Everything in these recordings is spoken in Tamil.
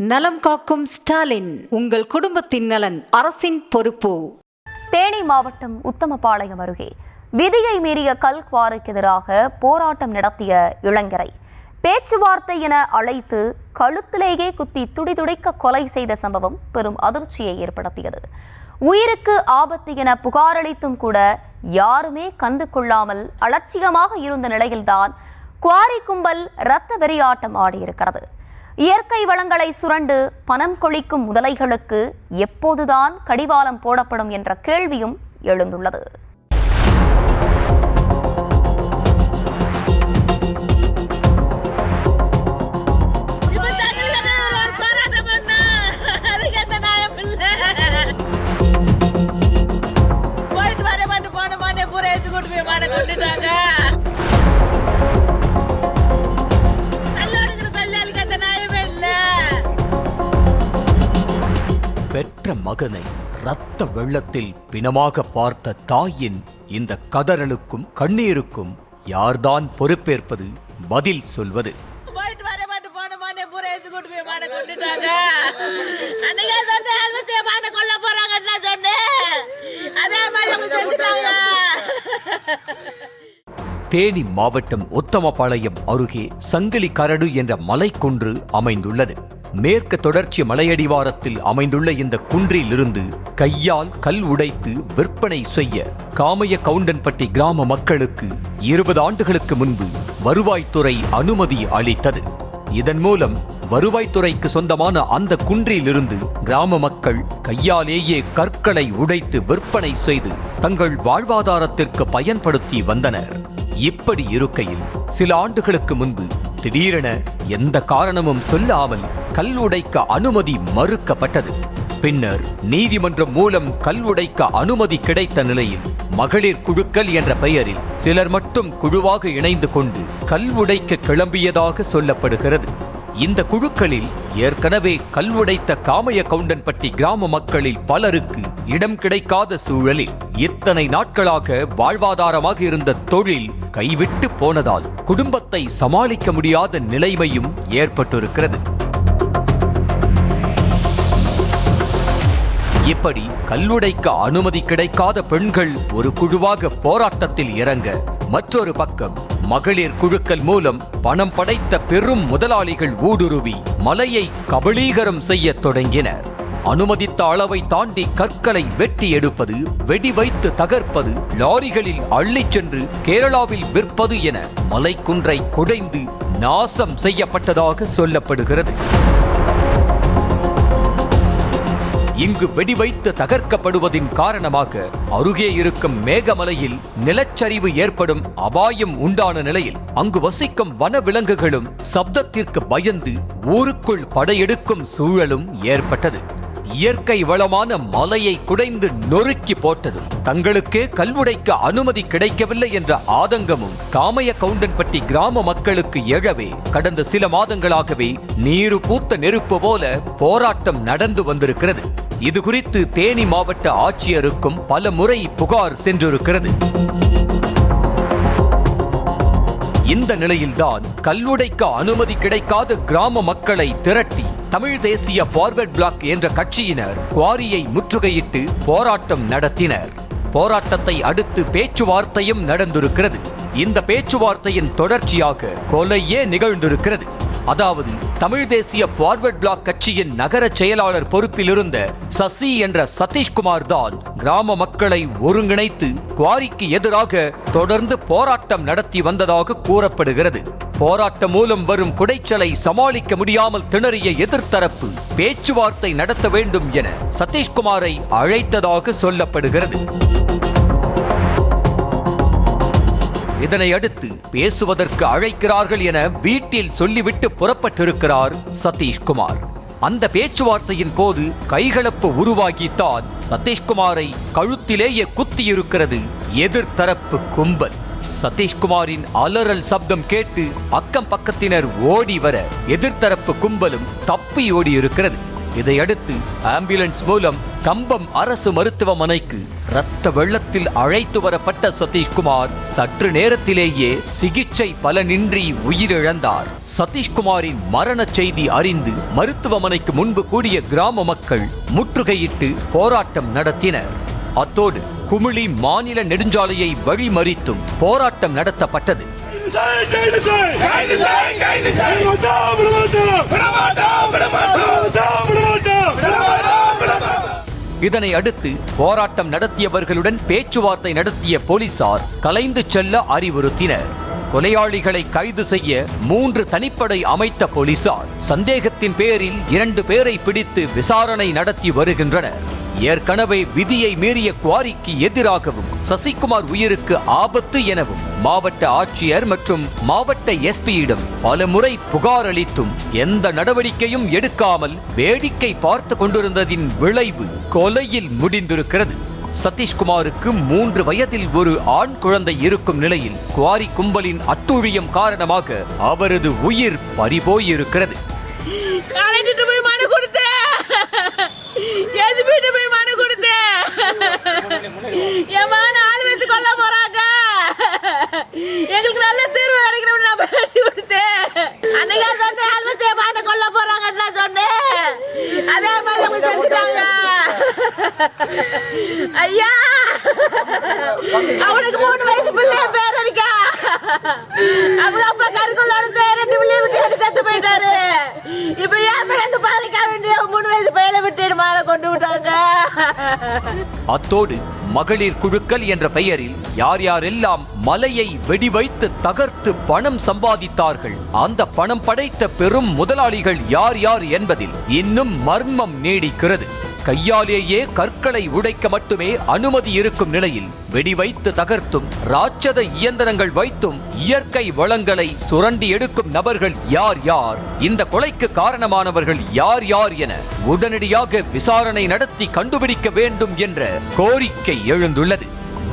நலம் காக்கும் ஸ்டாலின், உங்கள் குடும்பத்தின் நலன் அரசின் பொறுப்பு. தேனி மாவட்டம் உத்தமபாளையம் அருகே விதியை மீறிய கல்குவாரிக்கு எதிராக போராட்டம் நடத்திய இளைஞரை பேச்சுவார்த்தை என அழைத்து கழுத்திலேயே குத்தி துடிதுடிக்க கொலை செய்த சம்பவம் பெரும் அதிர்ச்சியை ஏற்படுத்தியது. உயிருக்கு ஆபத்து என புகாரளித்தும் கூட யாருமே கண்டு கொள்ளாமல் அலட்சியமாக இருந்த நிலையில்தான் குவாரி கும்பல் இரத்த வெறியாட்டம் ஆடியிருக்கிறது. இயற்கை வளங்களை சுரண்டு பணம் கொழிக்கும் முதலைகளுக்கு எப்போதுதான் கடிவாளம் போடப்படும் என்ற கேள்வியும் எழுந்துள்ளது. பெற்ற மகனை இரத்த வெள்ளத்தில் பிணமாக பார்த்த தாயின் இந்த கதறலுக்கும் கண்ணீருக்கும் யார்தான் பொறுப்பேற்பது, பதில் சொல்வது? தேனி மாவட்டம் உத்தமபாளையம் அருகே சங்கிலி கரடு என்ற மலைக்குன்று அமைந்துள்ளது. மேற்கு தொடர்ச்சி மலையடிவாரத்தில் அமைந்துள்ள இந்த குன்றிலிருந்து கையால் கல் உடைத்து விற்பனை செய்ய காமைய கவுண்டன்பட்டி கிராம மக்களுக்கு 20 ஆண்டுகளுக்கு முன்பு வருவாய்த்துறை அனுமதி அளித்தது. இதன் மூலம் வருவாய்த்துறைக்கு சொந்தமான அந்த குன்றிலிருந்து கிராம மக்கள் கையாலேயே கற்களை உடைத்து விற்பனை செய்து தங்கள் வாழ்வாதாரத்திற்கு பயன்படுத்தி வந்தனர். இப்படி இருக்கையில் சில ஆண்டுகளுக்கு முன்பு திடீரென எந்த காரணமும் சொல்லாமல் கல் உடைக்க அனுமதி மறுக்கப்பட்டது. பின்னர் நீதிமன்றம் மூலம் கல் உடைக்க அனுமதி கிடைத்த நிலையில் மகளிர் குழுக்கள் என்ற பெயரில் சிலர் மட்டும் குழுவாக இணைந்து கொண்டு கல் உடைக்க கிளம்பியதாக சொல்லப்படுகிறது. இந்த குழுக்களில் ஏற்கனவே கல் உடைத்த காமைய கவுண்டன்பட்டி கிராம மக்களில் பலருக்கு இடம் கிடைக்காத சூழலில் இத்தனை நாட்களாக வாழ்வாதாரமாக இருந்த தொழில் கைவிட்டு போனதால் குடும்பத்தை சமாளிக்க முடியாத நிலைமையும் ஏற்பட்டிருக்கிறது. இப்படி கல்லுடைக்க அனுமதி கிடைக்காத பெண்கள் ஒரு குழுவாக போராட்டத்தில் இறங்க, மற்றொரு பக்கம் மகளிர் குழுக்கள் மூலம் பணம் படைத்த பெரும் முதலாளிகள் ஊடுருவி மலையை கபளீகரம் செய்ய தொடங்கினர். அனுமதித்த அளவை தாண்டி கற்களை வெட்டி எடுப்பது, வெடி வைத்து தகர்ப்பது, லாரிகளில் அள்ளிச் சென்று கேரளாவில் விற்பது என மலைக்குன்றை குடைந்து நாசம் செய்யப்பட்டதாக சொல்லப்படுகிறது. இங்கு வெடி வைத்து தகர்க்கப்படுவதின் காரணமாக அருகே இருக்கும் மேகமலையில் நிலச்சரிவு ஏற்படும் அபாயம் உண்டான நிலையில் அங்கு வசிக்கும் வனவிலங்குகளும் சப்தத்திற்கு பயந்து ஊருக்குள் படையெடுக்கும் சூழலும் ஏற்பட்டது. இயற்கை வளமான மலையை குடைந்து நொறுக்கி போட்டதும் தங்களுக்கே கல்வுடைக்க அனுமதி கிடைக்கவில்லை என்ற ஆதங்கமும் காமைய கவுண்டன்பட்டி கிராம மக்களுக்கு எழவே கடந்த சில மாதங்களாகவே நீரு பூத்த நெருப்பு போல போராட்டம் நடந்து வந்திருக்கிறது. இது குறித்து தேனி மாவட்ட ஆட்சியருக்கும் பல முறை புகார் சென்றிருக்கிறது. இந்த நிலையில்தான் கல்லுடைக்க அனுமதி கிடைக்காத கிராம மக்களை திரட்டி தமிழ் தேசிய ஃபார்வர்ட் பிளாக் என்ற கட்சியினர் குவாரியை முற்றுகையிட்டு போராட்டம் நடத்தினர். போராட்டத்தை அடுத்து பேச்சுவார்த்தையும் நடந்திருக்கிறது. இந்த பேச்சுவார்த்தையின் தொடர்ச்சியாக கொலையே நிகழ்ந்திருக்கிறது. அதாவது தமிழ் தேசிய ஃபார்வர்ட் பிளாக் கட்சியின் நகர செயலாளர் பொறுப்பில் இருந்த சசி என்ற சதீஷ்குமார் தான் கிராம மக்களை ஒருங்கிணைத்து குவாரிக்கு எதிராக தொடர்ந்து போராட்டம் நடத்தி வந்ததாக கூறப்படுகிறது. போராட்டம் மூலம் வரும் குடைச்சலை சமாளிக்க முடியாமல் திணறிய எதிர்த்தரப்பு பேச்சுவார்த்தை நடத்த வேண்டும் என சதீஷ்குமாரை அழைத்ததாக சொல்லப்படுகிறது. இதனை அடுத்து பேசுவதற்கு அழைக்கிறார்கள் என வீட்டில் சொல்லிவிட்டு புறப்பட்டிருக்கிறார் சதீஷ்குமார். அந்த பேச்சுவார்த்தையின் போது கைகலப்பு உருவாகித்தான் சதீஷ்குமாரை கழுத்திலேயே குத்தியிருக்கிறது எதிர்த்தரப்பு கும்பல். சதீஷ்குமாரின் அலறல் சப்தம் கேட்டு அக்கம் பக்கத்தினர் ஓடி வர எதிர்த்தரப்பு கும்பலும் தப்பி ஓடி இருக்கிறது. இதையடுத்து ஆம்புலன்ஸ் மூலம் கம்பம் அரசு மருத்துவமனைக்கு இரத்த வெள்ளத்தில் அழைத்து வரப்பட்ட சதீஷ்குமார் சற்று நேரத்திலேயே சிகிச்சை பலனின்றி உயிரிழந்தார். சதீஷ்குமாரின் மரண செய்தி அறிந்து மருத்துவமனைக்கு முன்பு கூடிய கிராம மக்கள் முற்றுகையிட்டு போராட்டம் நடத்தினர். அத்தோடு குமிளி மாநில நெடுஞ்சாலையை வழிமறித்தும் போராட்டம் நடத்தப்பட்டது. இதனை அடுத்து போராட்டம் நடத்தியவர்களுடன் பேச்சுவார்த்தை நடத்திய போலீசார் கலைந்து செல்ல அறிவுறுத்தினர். கொலையாளிகளை கைது செய்ய 3 தனிப்படை அமைத்த போலீசார் சந்தேகத்தின் பேரில் 2 பேரை பிடித்து விசாரணை நடத்தி வருகின்றனர். ஏற்கனவே விதியை மீறிய குவாரிக்கு எதிராகவும் சசிகுமார் உயிருக்கு ஆபத்து எனவும் மாவட்ட ஆட்சியர் மற்றும் மாவட்ட எஸ்பியிடம் பலமுறை புகார் அளித்தும் எந்த நடவடிக்கையும் எடுக்காமல் வேடிக்கை பார்த்து கொண்டிருந்ததின் விளைவு கொலையில் முடிந்திருக்கிறது. சதீஷ்குமாருக்கு 3 வயதில் ஒரு ஆண் குழந்தை இருக்கும் நிலையில் குவாரி கும்பலின் அட்டூழியம் காரணமாக அவரது உயிர் பறிபோயிருக்கிறது. எங்களுக்கு நல்ல தீர்வு கிடைக்கணும். அன்னைக்கு கொல்ல போறாங்க சொன்னேன். அதே மாதிரி செஞ்சுட்டாங்க. ஐயா, அவனுக்கு 3 வயசு பிள்ளைய பேர் இருக்கா. அவங்க அப்பா கருக்குள்ளோட 2 பிள்ளைய விட்டு செத்து போயிட்டாரு. இப்ப ஏன் வந்து பாதிக்க வேண்டிய 3 வயசு பையனை விட்டு மேல கொண்டு விட்டாங்க. அத்தோடு மகளிர் குழுக்கள் என்ற பெயரில் யார் யாரெல்லாம் மலையை வெடி வைத்து தகர்த்து பணம் சம்பாதித்தார்கள், அந்த பணம் படைத்த பெரும் முதலாளிகள் யார் யார் என்பதில் இன்னும் மர்மம் நீடிக்கிறது. கையாலேயே கற்களை உடைக்க மட்டுமே அனுமதி இருக்கும் நிலையில் வெடி வைத்து தகர்த்தும் ராட்சத இயந்திரங்கள் வைத்தும் இயற்கை வளங்களை சுரண்டி எடுக்கும் நபர்கள் யார் யார், இந்த கொலைக்கு காரணமானவர்கள் யார் யார் என உடனடியாக விசாரணை நடத்தி கண்டுபிடிக்க வேண்டும் என்ற கோரிக்கை எழுந்துள்ளது.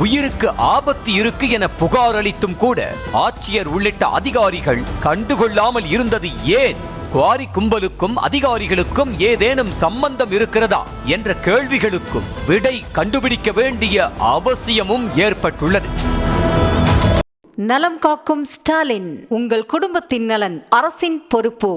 உயிருக்கு ஆபத்து இருக்கு என புகார் அளித்தும் கூட ஆட்சியர் உள்ளிட்ட அதிகாரிகள் கண்டுகொள்ளாமல் இருந்தது ஏன்? குவாரி கும்பலுக்கும் அதிகாரிகளுக்கும் ஏதேனும் சம்பந்தம் இருக்கிறதா என்ற கேள்விகளுக்கும் விடை கண்டுபிடிக்க வேண்டிய அவசியமும் ஏற்பட்டுள்ளது. நலம் காக்கும் ஸ்டாலின். உங்கள் குடும்பத்தின் நலன் அரசின் பொறுப்பு.